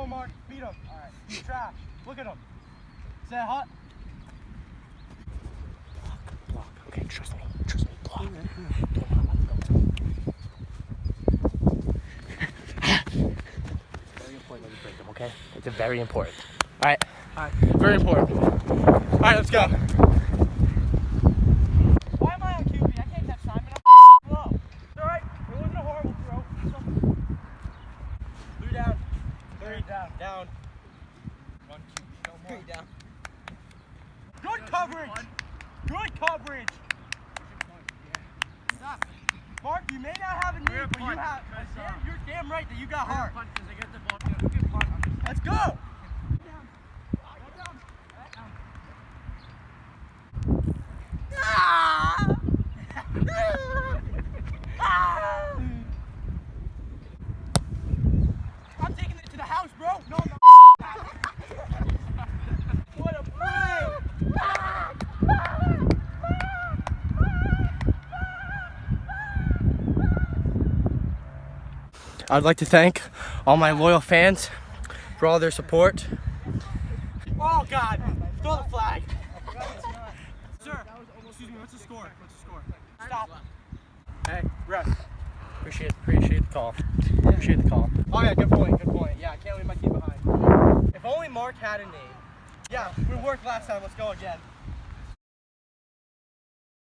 Mark. Beat him. All right. He's trash. Look at him. Say hot. Block. Okay, trust me. Trust me. Block. Very important that you break them, okay? It's very important. All right. All right. Very important. All right, let's go. Why am I on QB? I can't catch Simon. I'm low. It's all right. It wasn't a horrible throw. 3 down. 3 down. Down. Run QB. No more. 3 down. Good coverage. Good coverage. Stop. Mark, you may not have a knee, but you have. You're damn right that you got heart. Let's go. I'm taking it to the house, bro. No. What a play. I'd like to thank all my loyal fans for all their support. Oh, God. Throw the flag. Sir, excuse me, what's the score? Stop. Hey, ref. Appreciate the call. Appreciate the call. Oh, yeah, good point. Yeah, I can't leave my team behind. If only Mark had a name. Yeah, we worked last time. Let's go again.